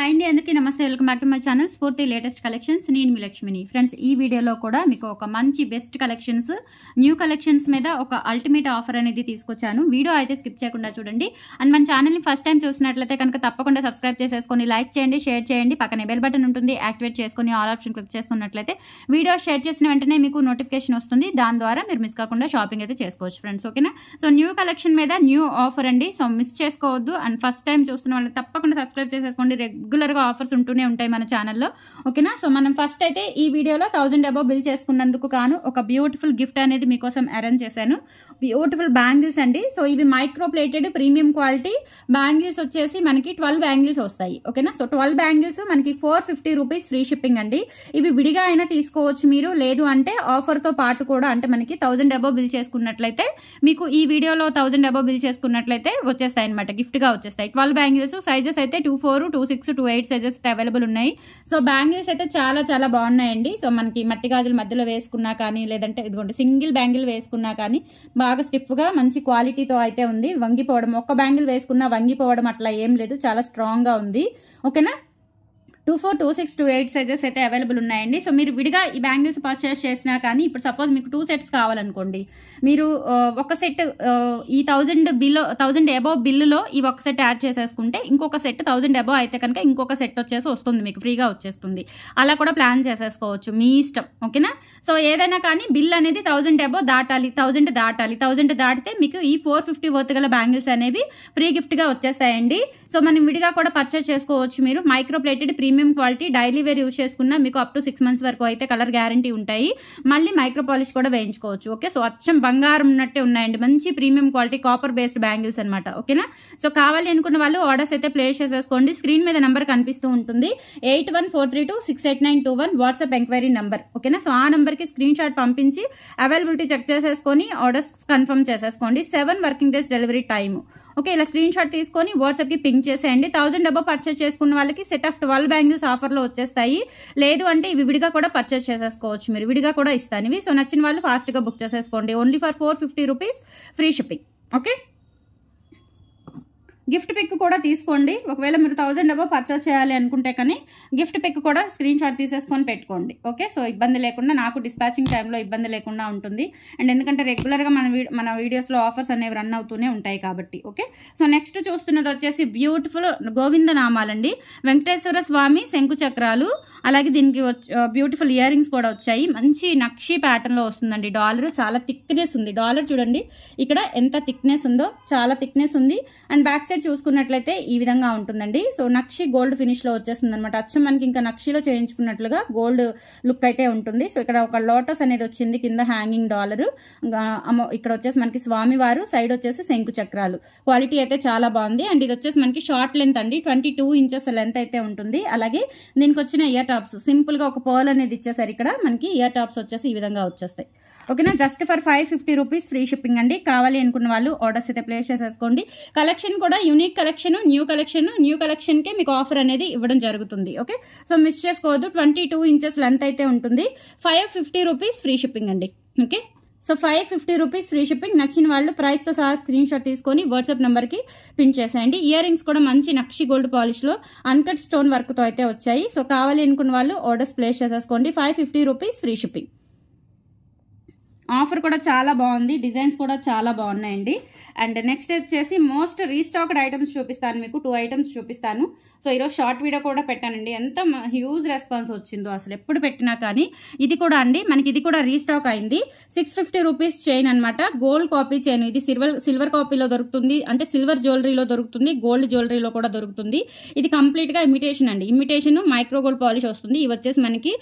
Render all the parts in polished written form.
Hi అండి, అందరికీ నమస్తే. Welcome back to my channel స్ఫూర్తి లేటెస్ట్ కలెక్షన్స్. నేను మీ లక్ష్మిని. ఫ్రెండ్స్, ఈ వీడియోలో కూడా మీకు ఒక మంచి బెస్ట్ కలెక్షన్స్, న్యూ కలెక్షన్స్ మీద ఒక అల్టిమేట్ ఆఫర్ అనేది తీసుకొచ్చాను. వీడియో అయితే స్కిప్ చేయకుండా చూడండి. అండ్ మన ఛానల్ని ఫస్ట్ టైం చూసినట్లయితే కనుక తప్పకుండా సబ్స్క్రైబ్ చేసేసుకొని లైక్ చేయండి, షేర్ చేయండి. పక్కనే బెల్ బటన్ ఉంటుంది, యాక్టివేట్ చేసుకొని ఆల్ ఆప్షన్ క్లిక్ చేసుకున్నట్లయితే వీడియో షేర్ చేసిన వెంటనే మీకు నోటిఫికేషన్ వస్తుంది. దాని ద్వారా మీరు మిస్ కాకుండా షాపింగ్ అయితే చేసుకోవచ్చు ఫ్రెండ్స్. ఓకేనా? సో న్యూ కలెక్షన్ మీద న్యూ ఆఫర్ అండి. సో మిస్ చేసుకోవద్దు. అండ్ ఫస్ట్ టైం చూస్తున్న వాళ్ళు తప్పకుండా సబ్స్క్రైబ్ చేసేసుకోండి. రెగ్యులర్గా ఆఫర్స్ ఉంటూనే ఉంటాయి మన ఛానల్లో. ఓకేనా? సో మనం ఫస్ట్ అయితే ఈ వీడియోలో 1000 అబౌవ్ బిల్ చేసుకున్నందుకు గాను ఒక బ్యూటిఫుల్ గిఫ్ట్ అనేది మీకోసం అరేంజ్ చేశాను. బ్యూటిఫుల్ బ్యాంగిల్స్ అండి. సో ఇవి micro plated premium quality bangles వచ్చేసి మనకి 12 బ్యాంగిల్స్ వస్తాయి. ఓకేనా? సో 12 బ్యాంగిల్స్ మనకి 450 రూపీస్ ఫ్రీ షిప్పింగ్ అండి. ఇవి విడిగా అయినా తీసుకోవచ్చు మీరు, లేదు అంటే ఆఫర్తో పాటు కూడా, అంటే మనకి 1000 అబౌవ్ బిల్ చేసుకున్నట్లయితే మీకు ఈ వీడియోలో 1000 అబౌవ్ బిల్ చేసుకున్నట్లయితే వచ్చేస్తాయి అనమాట, గిఫ్ట్గా వచ్చేస్తాయి. 12 బ్యాంగిల్స్ సైజెస్ అయితే 24, 26, 28 సైజెస్ అయితే అవైలబుల్ ఉన్నాయి. సో బ్యాంగిల్స్ అయితే చాలా చాలా బాగున్నాయండి. సో మనకి మట్టి గాజుల మధ్యలో వేసుకున్నా కానీ, లేదంటే ఇదిగోండి సింగిల్ బ్యాంగిల్ వేసుకున్నా కానీ బాగా స్టిఫ్గా మంచి క్వాలిటీతో అయితే ఉంది. వంగిపోవడం, ఒక్క బ్యాంగిల్ వేసుకున్నా వంగిపోవడం అట్లా ఏం లేదు, చాలా స్ట్రాంగ్గా ఉంది. ఓకేనా? 24, 26, 28 సైజెస్ అయితే అవైలబుల్ ఉన్నాయండి. సో మీరు విడిగా ఈ బ్యాంగిల్స్ పర్చేస్ చేసినా కానీ, ఇప్పుడు సపోజ్ మీకు 2 సెట్స్ కావాలనుకోండి, మీరు ఒక సెట్ ఈ 1000 అబౌవ్ బిల్లులో ఈ ఒక సెట్ యాడ్ చేసేసుకుంటే ఇంకొక సెట్ 1000 అబౌవ్ అయితే కనుక ఇంకొక సెట్ వచ్చేసి వస్తుంది, మీకు ఫ్రీగా వచ్చేస్తుంది. అలా కూడా ప్లాన్ చేసేసుకోవచ్చు, మీ ఇష్టం. ఓకేనా? సో ఏదైనా కానీ బిల్ అనేది 1000 అబౌవ్ దాటాలి, 1000 దాటితే మీకు ఈ 450 వర్త్ గల బ్యాంగిల్స్ అనేవి ఫ్రీ గిఫ్ట్గా వచ్చేస్తాయండి. సో మనం విడిగా కూడా పర్చేస్ చేసుకోవచ్చు. మీరు micro plated premium quality daily wear use చేసుకున్నా మీకు అప్ టు 6 months వరకు అయితే కలర్ గ్యారంటీ ఉంటాయి. మళ్ళీ మైక్రో పాలిష్ కూడా వేయించుకోవచ్చు. ఓకే? సో అచ్చం బంగారం ఉన్నట్టే ఉన్నాయండి, మంచి premium quality copper based bangles అనమాట. ఓకేనా? సో కావాలి అనుకున్న వాళ్ళు ఆర్డర్స్ అయితే ప్లేస్ చేసేసుకోండి. స్క్రీన్ మీద నెంబర్ కనిపిస్తూ ఉంటుంది, 8143268921 వాట్సాప్ ఎంక్వైరీ నెంబర్. ఓకేనా? సో ఆ నెంబర్కి స్క్రీన్ షాట్ పంపించి అవైలబిలిటీ చెక్ చేసేసుకొని ఆర్డర్స్ కన్ఫర్మ్ చేసేసుకోండి. 7 working days delivery time. Okay, ఇలా స్క్రీన్ షాట్ తీసుకొని వాట్సాప్కి పింక్ చేసేయండి. 1000 అబౌవ్ పర్చేస్ చేసుకున్న వాళ్ళకి సెట్ ఆఫ్ 12 బ్యాంగిల్స్ ఆఫర్లో వచ్చేస్తాయి. లేదు అంటే ఇవి విడిగా కూడా పర్చేస్ చేసేసుకోవచ్చు, మీరు విడిగా కూడా ఇస్తాను ఇవి. సో నచ్చిన వాళ్ళు ఫాస్ట్గా బుక్ చేసేసుకోండి. Only for 450 rupees free shipping. Okay? Gift pick కూడా తీసుకోండి. ఒకవేళ మీరు 1000 అబౌవ్ పర్చేస్ చేయాలి అనుకుంటే కానీ గిఫ్ట్ పిక్ కూడా స్క్రీన్ షాట్ తీసేసుకొని పెట్టుకోండి. ఓకే? సో ఇబ్బంది లేకుండా, నాకు డిస్పాచింగ్ టైంలో ఇబ్బంది లేకుండా ఉంటుంది. అండ్ ఎందుకంటే రెగ్యులర్గా మన వీడియోస్లో ఆఫర్స్ అనేవి రన్ అవుతూనే ఉంటాయి కాబట్టి. ఓకే? సో నెక్స్ట్ చూస్తున్నది వచ్చేసి బ్యూటిఫుల్ గోవింద నామాలండి. వెంకటేశ్వర స్వామి శంకు చక్రాలు, అలాగే దీనికి బ్యూటిఫుల్ ఇయర్ రింగ్స్ కూడా వచ్చాయి. మంచి నక్షి ప్యాటర్న్లో వస్తుందండి. డాలర్ చాలా థిక్నెస్ ఉంది. డాలర్ చూడండి ఇక్కడ ఎంత థిక్నెస్ ఉందో, చాలా థిక్నెస్ ఉంది. అండ్ బ్యాక్ సైడ్ చూసుకున్నట్లయితే ఈ విధంగా ఉంటుందండి. సో నక్షి గోల్డ్ ఫినిష్లో వచ్చేస్తుంది అనమాట. అచ్చం మనకి ఇంకా నక్షిలో చేయించుకున్నట్లుగా గోల్డ్ లుక్ అయితే ఉంటుంది. సో ఇక్కడ ఒక లోటస్ అనేది వచ్చింది, కింద హ్యాంగింగ్ డాలర్. ఇక్కడ వచ్చేసి మనకి స్వామివారు, సైడ్ వచ్చేసి శంకు చక్రాలు. క్వాలిటీ అయితే చాలా బాగుంది. అండ్ ఇది వచ్చేసి మనకి షార్ట్ లెంత్ అండి, 22 ఇంచెస్ లెంత్ అయితే ఉంటుంది. అలాగే దీనికి వచ్చిన ఇయర్ టాప్స్ సింపుల్ గా ఒక పర్ల్ అనేది ఇచ్చేసారు. ఇక్కడ మనకి ఇయర్ టాప్స్ వచ్చేసి ఈ విధంగా వచ్చేస్తాయి. ఓకేనా? Just for 550 rupees free shipping అండి. కావాలి అనుకున్న వాళ్ళు ఆర్డర్స్ అయితే ప్లేస్ చేసేసుకోండి. కలెక్షన్ కూడా యూనిక్ కలెక్షన్, న్యూ కలెక్షన్ కే మీకు ఆఫర్ అనేది ఇవ్వడం జరుగుతుంది. ఓకే? సో మిస్ చేసుకోవద్దు. 22 ఇంచెస్ లెంత్ అయితే ఉంటుంది. 550 రూపీస్ ఫ్రీ షిప్పింగ్ అండి. Okay? So 550 rupees free shipping. నచ్చిన వాళ్ళు ప్రైస్తో సహా స్క్రీన్ షాట్ తీసుకొని వాట్సాప్ నెంబర్కి పిన్ చేసేయండి. ఇయర్ రింగ్స్ కూడా మంచి నక్షి గోల్డ్ పాలిష్లో అన్కట్ స్టోన్ వర్క్తో అయితే వచ్చాయి. సో కావాలి అనుకున్న వాళ్ళు ఆర్డర్స్ ప్లేస్ చేసేసుకోండి. 550 రూపీస్ ఫ్రీ షిప్పింగ్. ఆఫర్ కూడా చాలా బాగుంది, డిజైన్స్ కూడా చాలా బాగున్నాయండి. అండ్ నెక్స్ట్ వచ్చేసి మోస్ట్ రీస్టాక్డ్ ఐటమ్స్ చూపిస్తాను మీకు. 2 ఐటమ్స్ చూపిస్తాను. సో ఈరోజు షార్ట్ వీడియో కూడా పెట్టానండి. ఎంత హ్యూజ్ రెస్పాన్స్ వచ్చిందో అసలు, ఎప్పుడు పెట్టినా కానీ. ఇది కూడా అండి మనకి, ఇది కూడా రీస్టాక్ అయింది. 650 రూపీస్ చైన్ అనమాట, గోల్డ్ కాపీ చైన్. ఇది సిల్వర్ కాపీలో దొరుకుతుంది, అంటే సిల్వర్ జ్యువెలరీలో దొరుకుతుంది, గోల్డ్ జ్యువెలరీలో కూడా దొరుకుతుంది. ఇది కంప్లీట్ గా ఇమిటేషన్ అండి. ఇమిటేషన్ మైక్రో గోల్డ్ పాలిష్ వస్తుంది. ఇవి వచ్చేసి మనకి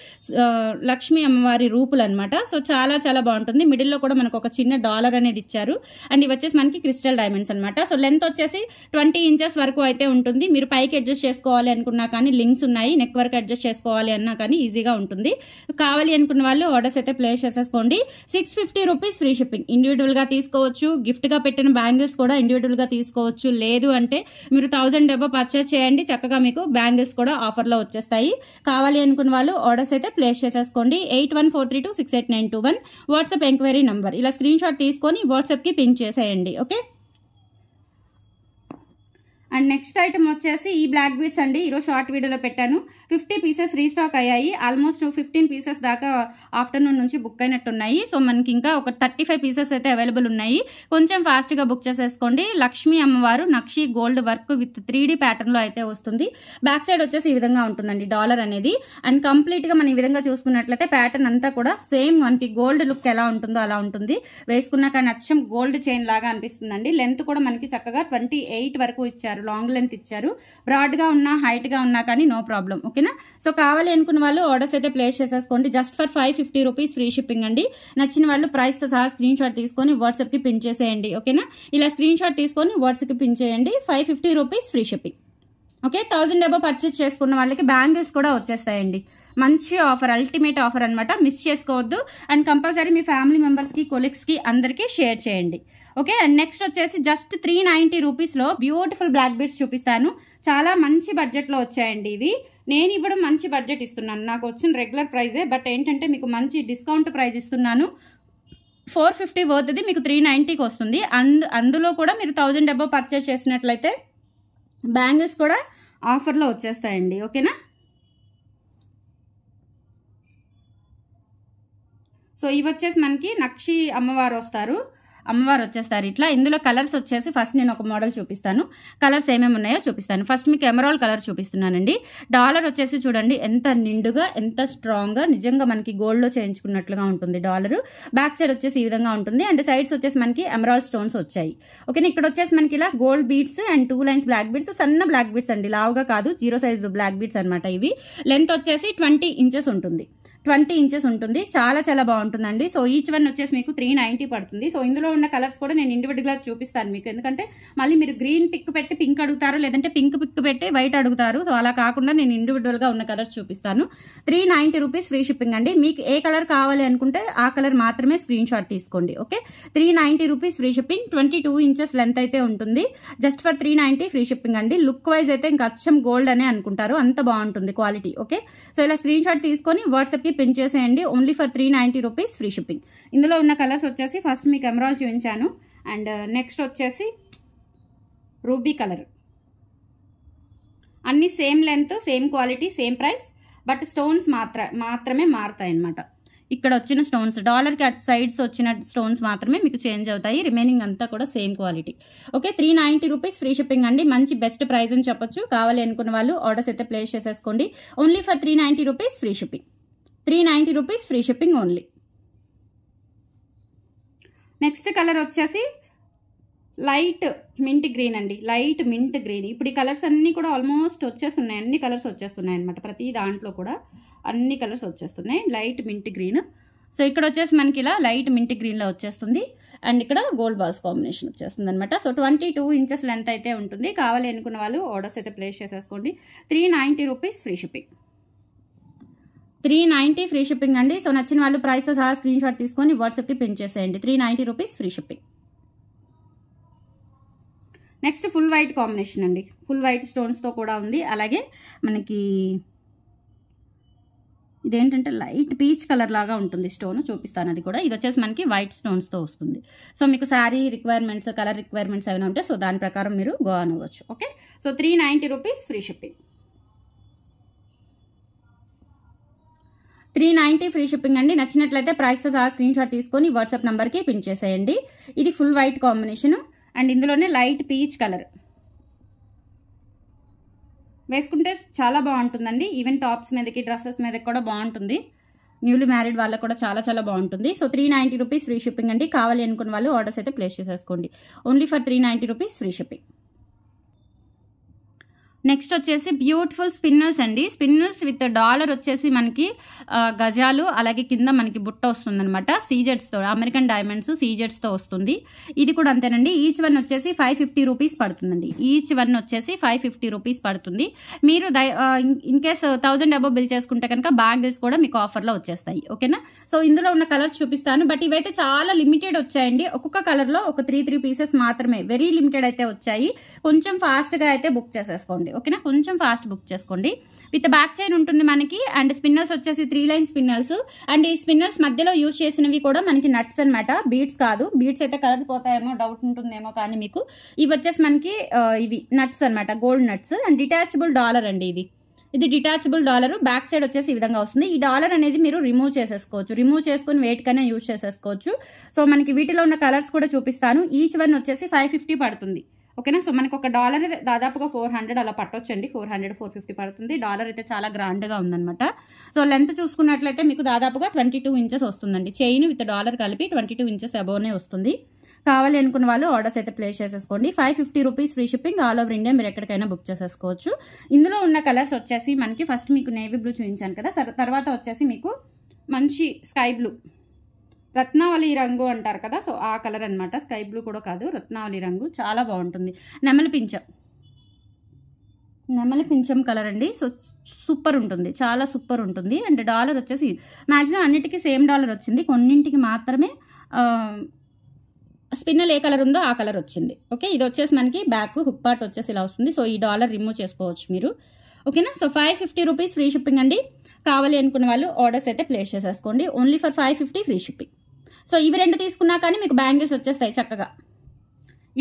లక్ష్మీ అమ్మవారి రూపులు అనమాట. సో చాలా చాలా బాగుంటుంది. మిడిల్లో కూడా మనకు ఒక చిన్న డాలర్ అనేది ఇచ్చారు. అండ్ ఇవి వచ్చేసి మనకి క్రిస్టల్ డైమండ్స్ అనమాట. సో లెంత్ వచ్చేసి 20 ఇంచెస్ వరకు అయితే ఉంటుంది. మీరు పైకి అడ్జస్ట్ చేసుకోవాలి అనుకున్నా కానీ లింక్స్ ఉన్నాయి, నెక్ వరకు అడ్జస్ట్ చేసుకోవాలి అన్నా కానీ ఈజీగా ఉంటుంది. కావాలి అనుకున్న వాళ్ళు ఆర్డర్స్ అయితే ప్లేస్ చేసేసుకోండి. 650 రూపీస్ ఫ్రీ షిప్పింగ్. ఇండివిజువల్ గా తీసుకోవచ్చు, గిఫ్ట్ గా పెట్టిన బ్యాంగిల్స్ కూడా ఇండివిజువల్ గా తీసుకోవచ్చు. లేదు అంటే మీరు 1000 అబౌవ్ పర్చేస్ చేయండి, చక్కగా మీకు బ్యాంగిల్స్ కూడా ఆఫర్ లో వచ్చేస్తాయి. కావాలి అనుకున్న వాళ్ళు ఆర్డర్స్ అయితే ప్లేస్ చేసేసుకోండి. 8143268921 వాట్సాప్ ఎంక్వైరీ నంబర్. ఇలా స్క్రీన్ షాట్ తీసుకొని వాట్సాప్ కి పిన్ చేసేయండి. ఓకే? అండ్ నెక్స్ట్ ఐటమ్ వచ్చేసి ఈ బ్లాక్ బీడ్స్ అండి. ఈరోజు షార్ట్ వీడియోలో పెట్టాను. 50 పీసెస్ రీస్టాక్ అయ్యాయి. ఆల్మోస్ట్ 15 పీసెస్ దాకా ఆఫ్టర్నూన్ నుంచి బుక్ అయినట్టున్నాయి. సో మనకి ఇంకా ఒక 35 పీసెస్ అయితే అవైలబుల్ ఉన్నాయి. కొంచెం ఫాస్ట్గా బుక్ చేసేసుకోండి. లక్ష్మీ అమ్మవారు నక్షి గోల్డ్ వర్క్ విత్ 3D ప్యాటర్న్లో అయితే వస్తుంది. బ్యాక్ సైడ్ వచ్చేసి ఈ విధంగా ఉంటుందండి డాలర్ అనేది. అండ్ కంప్లీట్గా మనం ఈ విధంగా చూసుకున్నట్లయితే ప్యాటర్న్ అంతా కూడా సేమ్ మనకి గోల్డ్ లుక్ ఎలా ఉంటుందో అలా ఉంటుంది. వేసుకున్నాక నచ్చం గోల్డ్ చైన్ లాగా అనిపిస్తుందండి. లెంత్ కూడా మనకి చక్కగా 28 వరకు ఇచ్చారు. లాంగ్ లెంత్ ఇచ్చారు. బ్రాడ్ గా ఉన్నా హైట్ గా ఉన్నా కానీ నో ప్రాబ్లం. ఓకేనా. సో కావాలి అనుకున్న వాళ్ళు ఆర్డర్స్ అయితే ప్లేస్ చేసేసుకోండి. Just for 550 rupees free shipping అండి. నచ్చిన వాళ్ళు ప్రైస్ తో సహా స్క్రీన్ షాట్ తీసుకొని వాట్సాప్ కి పిన్ చేసేయండి. ఓకేనా. ఇలా స్క్రీన్ షాట్ తీసుకొని వాట్సాప్ కి పిన్ చేయండి. 550 rupees free shipping. Okay. 1000 above purchase చేసుకున్న వాళ్ళకి బ్యాంగిల్స్ కూడా వచ్చేస్తాయండి. మంచి ఆఫర్, అల్టిమేట్ ఆఫర్ అనమాట. మిస్ చేసుకోవద్దు. And compulsory me family members కి కొలీగ్స్ కి అందరికీ షేర్ చేయండి. ఓకే. అండ్ నెక్స్ట్ వచ్చేసి జస్ట్ 390 రూపీస్లో బ్యూటిఫుల్ బ్లాక్ బీడ్స్ చూపిస్తాను. చాలా మంచి బడ్జెట్లో వచ్చాయండి ఇవి. నేను ఇవ్వడం మంచి బడ్జెట్ ఇస్తున్నాను. నాకు వచ్చిన రెగ్యులర్ ప్రైజే, బట్ ఏంటంటే మీకు మంచి డిస్కౌంట్ ప్రైస్ ఇస్తున్నాను. 450 వర్త్ది మీకు 390కి వస్తుంది. అందులో కూడా మీరు 1000 అబౌవ్ పర్చేస్ చేసినట్లయితే బ్యాంగిల్స్ కూడా ఆఫర్లో వచ్చేస్తాయండి. ఓకేనా. సో ఇవి వచ్చేసి మనకి నక్షి అమ్మవారు వచ్చేస్తారు ఇట్లా. ఇందులో కలర్స్ వచ్చేసి ఫస్ట్ నేను ఒక మోడల్ చూపిస్తాను. కలర్స్ ఏమేమి ఉన్నాయో చూపిస్తాను. ఫస్ట్ మీకు ఎమరాల్డ్ కలర్ చూపిస్తున్నానండి. డాలర్ వచ్చేసి చూడండి ఎంత నిండుగా, ఎంత స్ట్రాంగ్గా, నిజంగా మనకి గోల్డ్లో చేయించుకున్నట్లుగా ఉంటుంది డాలర్. బ్యాక్ సైడ్ వచ్చేసి ఈ విధంగా ఉంటుంది. అండ్ సైడ్స్ వచ్చేసి మనకి ఎమరాల్డ్ స్టోన్స్ వచ్చాయి. ఓకేనా. ఇక్కడ వచ్చేసి మనకి ఇలా gold beads and 2 lines black beads, సన్న బ్లాక్ బీడ్స్ అండి, లావుగా కాదు, 0 సైజ్ బ్లాక్ బీడ్స్ అనమాట ఇవి. లెంత్ వచ్చేసి 20 ఇంచెస్ ఉంటుంది. 20 ఇంచెస్ ఉంటుంది. చాలా చాలా బాగుంటుందండి. సో ఈచ్ వన్ వచ్చేసి మీకు 390 పడుతుంది. సో ఇందులో ఉన్న కలర్స్ కూడా నేను ఇండివిజువల్గా చూపిస్తాను మీకు. ఎందుకంటే మళ్ళీ మీరు గ్రీన్ పిక్ పెట్టి పింక్ అడుగుతారు, లేదంటే పింక్ పిక్ పెట్టి వైట్ అడుగుతారు. సో అలా కాకుండా నేను ఇండివిజువల్గా ఉన్న కలర్స్ చూపిస్తాను. 390 రూపీస్ ఫ్రీ షిప్పింగ్ అండి. మీకు ఏ కలర్ కావాలి అనుకుంటే ఆ కలర్ మాత్రమే స్క్రీన్ షాట్ తీసుకోండి. Okay. 390 rupees free shipping. 22 inches length అయితే ఉంటుంది. జస్ట్ ఫర్ 390 ఫ్రీ షిప్పింగ్ అండి. లుక్ వైజ్ అయితే ఇంకా అచ్చం గోల్డ్ అనే అనుకుంటారు, అంత బాగుంటుంది క్వాలిటీ. ఓకే. సో ఇలా స్క్రీన్ షాట్ తీసుకొని వాట్సాప్కి పిన్ చేసేయండి. Only for 390 rupees free shipping. ఇందులో ఉన్న కలర్స్ వచ్చేసి ఫస్ట్ మీకు ఎమరాల్డ్ చూపించాను. అండ్ నెక్స్ట్ వచ్చేసి రూబీ కలర్. అన్ని same length, same quality, same price, but stones మాత్రమే మారుతాయి అనమాట. ఇక్కడ వచ్చిన స్టోన్స్, డాలర్కి అట్ సైడ్స్ వచ్చిన స్టోన్స్ మాత్రమే మీకు చేంజ్ అవుతాయి. రిమైనింగ్ అంతా కూడా same quality. Okay. 390 rupees free shipping అండి. మంచి బెస్ట్ ప్రైస్ అని చెప్పొచ్చు. కావాలి అనుకున్న వాళ్ళు ఆర్డర్స్ అయితే ప్లేస్ చేసేసుకోండి. Only for 390 rupees free shipping. 390 rupees free shipping only. Next colour వచ్చేసి లైట్ మింట్ గ్రీన్ అండి. Light mint green. ఇప్పుడు ఈ కలర్స్ అన్నీ కూడా ఆల్మోస్ట్ వచ్చేస్తున్నాయి. అన్ని కలర్స్ వచ్చేస్తున్నాయి అనమాట. ప్రతి దాంట్లో కూడా అన్ని కలర్స్ వచ్చేస్తున్నాయి. Light mint green. సో ఇక్కడ వచ్చేసి మనకి ఇలా లైట్ మింట్ గ్రీన్లో వచ్చేస్తుంది. అండ్ ఇక్కడ గోల్డ్ బాల్స్ కాంబినేషన్ వచ్చేస్తుంది అనమాట. సో 22 ఇంచెస్ లెంత్ అయితే ఉంటుంది. కావాలి అనుకున్న వాళ్ళు ఆర్డర్స్ అయితే ప్లేస్ చేసేసుకోండి. 390 rupees free shipping. 390 free shipping అండి. సో నచ్చిన వాళ్ళు ప్రైస్తో సహా స్క్రీన్ షాట్ తీసుకొని వాట్సాప్కి పిన్ చేసేయండి. 390 rupees free shipping. Next full white combination అండి. ఫుల్ వైట్ స్టోన్స్తో కూడా ఉంది. అలాగే మనకి ఇదేంటంటే లైట్ పీచ్ కలర్ లాగా ఉంటుంది స్టోన్. చూపిస్తాను అది కూడా. ఇది వచ్చేసి మనకి వైట్ స్టోన్స్తో వస్తుంది. సో మీకు శారీ రిక్వైర్మెంట్స్, కలర్ రిక్వైర్మెంట్స్ ఏమైనా ఉంటే సో దాని ప్రకారం మీరు గో ఆన్ అవ్వచ్చు. Okay. So 390 rupees free shipping. 390 free shipping అండి. నచ్చినట్లయితే ప్రైస్తో సహా స్క్రీన్ షాట్ తీసుకొని వాట్సాప్ నెంబర్కి పిన్ చేసేయండి. ఇది ఫుల్ వైట్ కాంబినేషన్ అండ్ ఇందులోనే లైట్ పీచ్ కలర్. వేసుకుంటే చాలా బాగుంటుందండి. ఈవెన్ టాప్స్ మీదకి, డ్రెస్సెస్ మీదకి కూడా బాగుంటుంది. న్యూలీ మ్యారీడ్ వాళ్ళకి కూడా చాలా చాలా బాగుంటుంది. సో 390 రూపీస్ ఫ్రీ షిప్పింగ్ అండి. కావాలి అనుకున్న వాళ్ళు ఆర్డర్స్ అయితే ప్లేస్ చేసేసుకోండి. Only for 390 rupees free shipping. Next వచ్చేసి బ్యూటిఫుల్ స్పిన్నర్స్ అండి. స్పిన్నర్స్ విత్ డాలర్ వచ్చేసి మనకి గజాలు, అలాగే కింద మనకి బుట్ట వస్తుంది అనమాట. సీజెడ్స్తో, అమెరికన్ డైమండ్స్ సీజెడ్స్తో వస్తుంది. ఇది కూడా అంతేనండి. ఈచ్ వన్ వచ్చేసి 550 రూపీస్ పడుతుందండి. ఈచ్ వన్ వచ్చేసి 550 రూపీస్ పడుతుంది. మీరు ఇన్ కేస్ 1000 అబౌవ్ బిల్ చేసుకుంటే కనుక బ్యాంగిల్స్ కూడా మీకు ఆఫర్లో వచ్చేస్తాయి. ఓకేనా. సో ఇందులో ఉన్న కలర్స్ చూపిస్తాను. బట్ ఇవైతే చాలా లిమిటెడ్ వచ్చాయండి. ఒక్కొక్క కలర్లో ఒక 3 పీసెస్ మాత్రమే, వెరీ లిమిటెడ్ అయితే వచ్చాయి. కొంచెం ఫాస్ట్గా అయితే బుక్ చేసేసుకోండి. ఓకేనా, కొంచెం ఫాస్ట్ బుక్ చేసుకోండి. విత్ బ్యాక్ చైన్ ఉంటుంది మనకి. అండ్ స్పిన్నర్స్ వచ్చేసి 3 లైన్ స్పిన్నర్స్. అండ్ ఈ స్పిన్నర్స్ మధ్యలో యూజ్ చేసినవి కూడా మనకి నట్స్ అనమాట, బీడ్స్ కాదు. బీడ్స్ అయితే కలర్ పోతాయేమో డౌట్ ఉంటుందేమో, కానీ మీకు ఇవి వచ్చేసి మనకి ఇవి నట్స్ అనమాట, gold nuts. And detachable dollar అండి ఇది డిటాచబుల్ డాలర్. బ్యాక్ సైడ్ వచ్చేసి ఈ విధంగా వస్తుంది. ఈ డాలర్ అనేది మీరు రిమూవ్ చేసేసుకోవచ్చు, రిమూవ్ చేసుకుని వెయిట్ కన్నా యూజ్ చేసేసుకోవచ్చు. సో మనకి వీటిలో ఉన్న కలర్స్ కూడా చూపిస్తాను. ఈచ్ వన్ వచ్చేసి 550 పడుతుంది. ఓకేనా, సో మనకు ఒక డాలర్ దాదాపుగా 400 అలా పట్టొచ్చండి. 400 450 పడుతుంది. డాలర్ అయితే చాలా గ్రాండ్గా ఉందన్నమాట. సో లెంత్ చూసుకున్నట్లయితే మీకు దాదాపుగా 22 ఇంచెస్ వస్తుందండి. చైన్ విత్ డాలర్ కలిపి 22 ఇంచెస్ అబోవ్నే వస్తుంది. కావాలి అనుకున్న వాళ్ళు ఆర్డర్స్ అయితే ప్లేస్ చేసేసుకోండి. 550 rupees free shipping, all over India మీరు ఎక్కడికైనా బుక్ చేసేసుకోవచ్చు. ఇందులో ఉన్న కలర్స్ వచ్చేసి మనకి ఫస్ట్ మీకు నేవీ బ్లూ చూపించాను కదా, తర్వాత వచ్చేసి మీకు మంచి స్కై బ్లూ, రత్నావళి రంగు అంటారు కదా, సో ఆ కలర్ అనమాట. స్కై బ్లూ కూడా కాదు, రత్నావళి రంగు, చాలా బాగుంటుంది. నెమలి పించం కలర్ అండి. సో సూపర్ ఉంటుంది, చాలా సూపర్ ఉంటుంది. అండ్ డాలర్ వచ్చేసి మ్యాక్సిమం అన్నిటికీ సేమ్ డాలర్ వచ్చింది, కొన్నింటికి మాత్రమే స్పిన్నల్ ఏ కలర్ ఉందో ఆ కలర్ వచ్చింది. ఓకే, ఇది వచ్చేసి మనకి బ్యాక్ హుక్ పార్ట్ వచ్చేసి ఇలా వస్తుంది. సో ఈ డాలర్ రిమూవ్ చేసుకోవచ్చు మీరు. ఓకేనా, సో 550 రూపీస్ ఫ్రీ షిప్పింగ్ అండి. కావాలి అనుకున్న వాళ్ళు ఆర్డర్స్ అయితే ప్లేస్ చేసేసుకోండి. Only for 550 free shipping. So ఇవి 2 తీసుకున్నా కానీ మీకు బ్యాంగిల్స్ వచ్చేస్తాయి చక్కగా.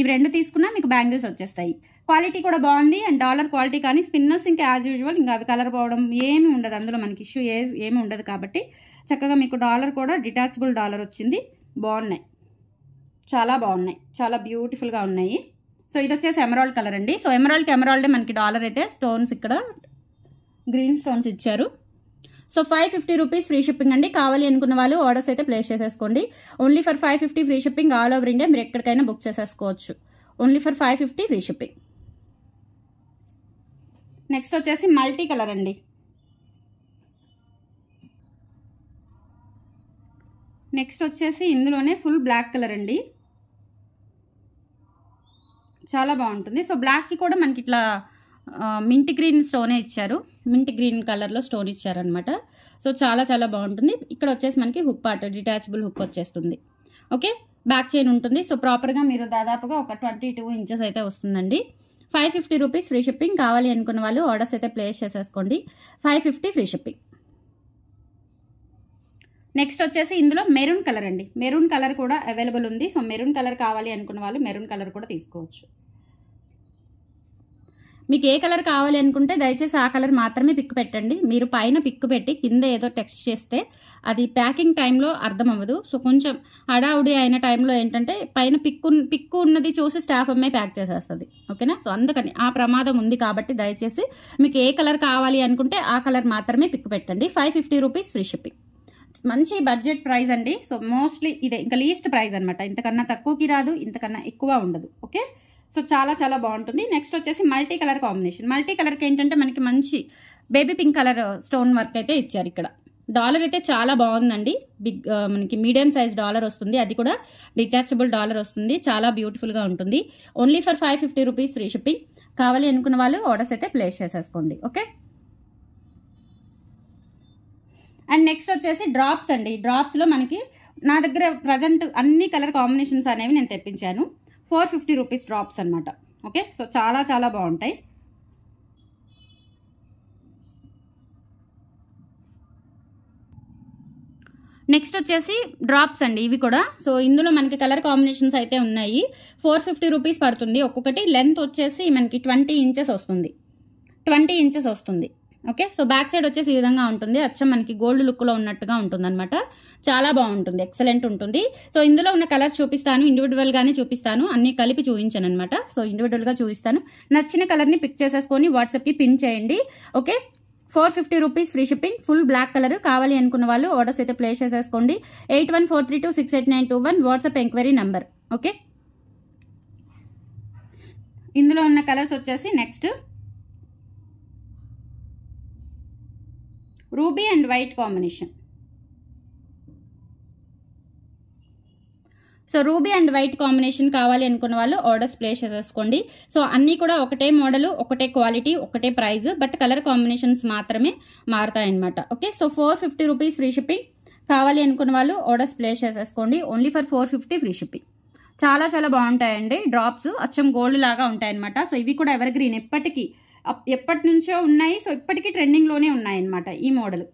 ఇవి 2 తీసుకున్నా మీకు బ్యాంగిల్స్ వచ్చేస్తాయి. క్వాలిటీ కూడా బాగుంది. అండ్ డాలర్ క్వాలిటీ కానీ స్పిన్నర్స్ ఇంకా యాజ్ యూజువల్ ఇంకా అవి కలర్ పోవడం ఏమి ఉండదు, అందులో మనకి ఇష్యూ ఏమి ఉండదు. కాబట్టి చక్కగా మీకు డాలర్ కూడా డిటాచబుల్ డాలర్ వచ్చింది. బాగున్నాయి, చాలా బాగున్నాయి, చాలా బ్యూటిఫుల్గా ఉన్నాయి. సో ఇది వచ్చేసి ఎమరాల్డ్ కలర్ అండి. సో ఎమరాల్డ్ మనకి డాలర్ అయితే స్టోన్స్ ఇక్కడ గ్రీన్ స్టోన్స్ ఇచ్చారు. సో 550 రూపీస్ ఫ్రీ షిప్పింగ్ అండి. కావాలి అనుకున్న వాళ్ళు ఆర్డర్స్ అయితే ప్లేస్ చేసేసుకోండి. Only for 550 free shipping, all over India మీరు ఎక్కడికైనా బుక్ చేసేసుకోవచ్చు. Only for 550 free shipping. Next వచ్చేసి మల్టీ కలర్ అండి. నెక్స్ట్ వచ్చేసి ఇందులోనే ఫుల్ బ్లాక్ కలర్ అండి, చాలా బాగుంటుంది. సో బ్లాక్కి కూడా మనకి ఇట్లా మింట్ గ్రీన్ స్టోనే ఇచ్చారు, మింట్ గ్రీన్ కలర్లో స్టోన్ ఇచ్చారనమాట. సో చాలా చాలా బాగుంటుంది. ఇక్కడ వచ్చేసి మనకి హుక్ పార్ట్ డిటాచబుల్ హుక్ వచ్చేస్తుంది. ఓకే, బ్యాక్ చైన్ ఉంటుంది. సో ప్రాపర్గా మీరు దాదాపుగా ఒక 22 ఇంచెస్ అయితే వస్తుందండి. 550 రూపీస్ ఫ్రీ షిప్పింగ్. కావాలి అనుకున్న వాళ్ళు ఆర్డర్స్ అయితే ప్లేస్ చేసేసుకోండి. 550 ఫ్రీ షిప్పింగ్. నెక్స్ట్ వచ్చేసి ఇందులో మెరూన్ కలర్ అండి. మెరూన్ కలర్ కూడా అవైలబుల్ ఉంది. సో మెరూన్ కలర్ కావాలి అనుకున్న వాళ్ళు మెరూన్ కలర్ కూడా తీసుకోవచ్చు. మీకు ఏ కలర్ కావాలి అనుకుంటే దయచేసి ఆ కలర్ మాత్రమే పిక్ పెట్టండి. మీరు పైన పిక్ పెట్టి కింద ఏదో టెక్స్ట్ చేస్తే అది ప్యాకింగ్ టైంలో అర్థం అవ్వదు. సో కొంచెం హడావుడి అయిన టైంలో ఏంటంటే పైన పిక్కు ఉన్నది చూసి స్టాఫ్ అమ్మాయి ప్యాక్ చేసేస్తుంది. ఓకేనా, సో అందుకని ఆ ప్రమాదం ఉంది. కాబట్టి దయచేసి మీకు ఏ కలర్ కావాలి అనుకుంటే ఆ కలర్ మాత్రమే పిక్ పెట్టండి. 550 రూపీస్ ఫ్రీ షిప్పింగ్. మంచి బడ్జెట్ ప్రైస్ అండి. సో మోస్ట్లీ ఇదే ఇంకా లీస్ట్ ప్రైస్ అనమాట. ఇంతకన్నా తక్కువకి రాదు, ఇంతకన్నా ఎక్కువ ఉండదు. ఓకే, సో చాలా చాలా బాగుంటుంది. నెక్స్ట్ వచ్చేసి మల్టీ కలర్ కాంబినేషన్. మల్టీ కలర్కి ఏంటంటే మనకి మంచి baby pink colour stone work అయితే ఇచ్చారు. ఇక్కడ డాలర్ అయితే చాలా బాగుందండి. మనకి మీడియం సైజ్ డాలర్ వస్తుంది, అది కూడా డిటాచబుల్ డాలర్ వస్తుంది. చాలా బ్యూటిఫుల్గా ఉంటుంది. Only for 550 rupees free shipping. కావాలి అనుకున్న వాళ్ళు ఆర్డర్స్ అయితే ప్లేస్ చేసేసుకోండి. ఓకే, అండ్ నెక్స్ట్ వచ్చేసి డ్రాప్స్ అండి. డ్రాప్స్లో మనకి నా దగ్గర ప్రజెంట్ అన్ని కలర్ కాంబినేషన్స్ అనేవి నేను తెప్పించాను. 450 రూపీస్ డ్రాప్స్ అనమాట. ఓకే, సో చాలా చాలా బాగుంటాయి. నెక్స్ట్ వచ్చేసి డ్రాప్స్ అండి, ఇవి కూడా. సో ఇందులో మనకి కలర్ కాంబినేషన్స్ అయితే ఉన్నాయి. 450 రూపీస్ పడుతుంది ఒక్కొక్కటి. లెంత్ వచ్చేసి మనకి 20 ఇంచెస్ వస్తుంది, 20 ఇంచెస్ వస్తుంది. ఓకే, సో బ్యాక్ సైడ్ వచ్చేసి ఈ విధంగా ఉంటుంది. అచ్చం మనకి గోల్డ్ లుక్లో ఉన్నట్టుగా ఉంటుంది అనమాట. చాలా బాగుంటుంది, ఎక్సలెంట్ ఉంటుంది. సో ఇందులో ఉన్న కలర్స్ చూపిస్తాను, ఇండివిజువల్గానే చూపిస్తాను, అన్ని కలిపి చూపించాను అనమాట. సో ఇండివిజువల్గా చూపిస్తాను. నచ్చిన కలర్ని పిక్ చేసేసుకొని వాట్సాప్కి పిన్ చేయండి. Okay, 450 rupees free shipping. Full black colour. కావాలి అనుకున్న వాళ్ళు ఆర్డర్స్ అయితే ప్లేస్ చేసేసుకోండి. 8143268921 వాట్సాప్ ఎంక్వైరీ నంబర్. ఓకే, ఇందులో ఉన్న కలర్స్ వచ్చేసి next ruby and white combination. So ruby and white combination కావాలి అనుకున్న వాళ్ళు ఆర్డర్స్ ప్లేస్ చేసేసుకోండి. సో అన్నీ కూడా ఒకటే మోడల్, ఒకటే క్వాలిటీ, ఒకటే ప్రైస్, బట్ కలర్ కాంబినేషన్స్ మాత్రమే మారుతాయి అనమాట. Okay, so 450 rupees free shipping. కావాలి అనుకున్న వాళ్ళు ఆర్డర్స్ ప్లేస్ చేసేసుకోండి. Only for 450 free shipping. చాలా చాలా బాగుంటాయండి డ్రాప్స్. అచ్చం గోల్డ్ లాగా ఉంటాయన్నమాట. సో ఇవి కూడా ఎవర్ గ్రీన్, ఎప్పటికీ ఎప్పటి నుంచో ఉన్నాయి. సో ఇప్పటికీ ట్రెండింగ్లోనే ఉన్నాయన్నమాట ఈ మోడల్.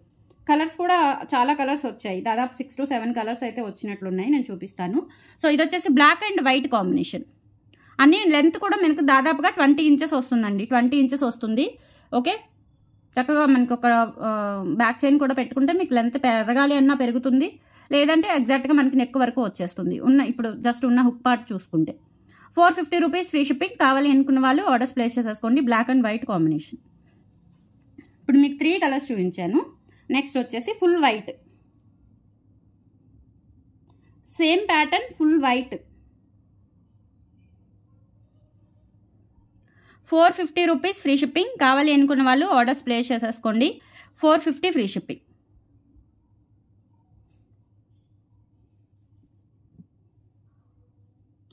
కలర్స్ కూడా చాలా కలర్స్ వచ్చాయి, దాదాపు 6 to 7 కలర్స్ అయితే వచ్చినట్లున్నాయి, నేను చూపిస్తాను. సో ఇది వచ్చేసి బ్లాక్ అండ్ వైట్ కాంబినేషన్. అన్ని లెంత్ కూడా మనకు దాదాపుగా 20 ఇంచెస్ వస్తుందండి, 20 ఇంచెస్ వస్తుంది. ఓకే, చక్కగా మనకు ఒక బ్యాక్ చైన్ కూడా పెట్టుకుంటే మీకు లెంత్ పెరగాలి అన్నా పెరుగుతుంది, లేదంటే ఎగ్జాక్ట్గా మనకి నెక్ వరకు వచ్చేస్తుంది. ఇప్పుడు జస్ట్ ఉన్న హుక్ పార్ట్ చూసుకుంటే 450 రూపీస్ ఫ్రీ షిప్పింగ్. కావాలి అనుకున్న వాళ్ళు ఆర్డర్స్ ప్లేస్ చేసేసుకోండి. Black and white combination. ఇప్పుడు మీకు 3 కలర్స్ చూపించాను. నెక్స్ట్ వచ్చేసి full white, same pattern, full white. 450 rupees free shipping. కావాలి అనుకున్న వాళ్ళు ఆర్డర్స్ ప్లేస్ చేసేసుకోండి. 450 ఫ్రీ షిప్పింగ్.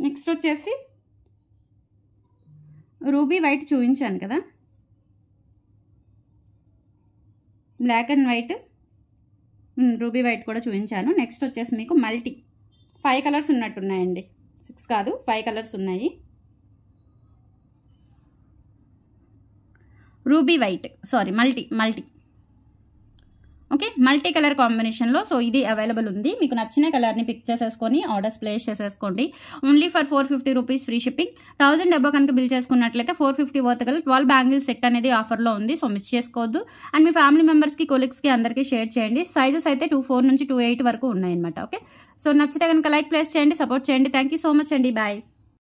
నెక్స్ట్ వచ్చేసి రూబీ వైట్ చూపించాను కదా, black and white, ruby white కూడా చూపించాను. నెక్స్ట్ వచ్చేసి మీకు మల్టీ 5 కలర్స్ ఉన్నట్టున్నాయండి, 6 కాదు 5 కలర్స్ ఉన్నాయి. Ruby white, sorry multi. Okay, multi colour కాంబినేషన్లో. సో ఇది అవైలబుల్ ఉంది. మీకు నచ్చిన కలర్ని పిక్ చేసేసుకొని ఆర్డర్స్ ప్లేస్ చేసేసుకోండి. Only for 450 rupees free shipping. 1000 డబ్బా కనుక బిల్ చేసుకున్నట్లయితే 450 వర్త్ గల 12 బ్యాంగిల్ సెట్ అనేది ఆఫర్లో ఉంది. సో మిస్ చేసుకోవద్దు. అండ్ మీ ఫ్యామిలీ మెంబర్స్కి, కొలీగ్స్కి అందరికీ షేర్ చేయండి. సైజెస్ అయితే 24 నుంచి 28 వరకు ఉన్నాయన్నమాట. ఓకే, సో నచ్చితే కనుక లైక్ ప్లేస్ చేయండి, సపోర్ట్ చేయండి. థ్యాంక్ యూ సో మచ్ అండి. బాయ్.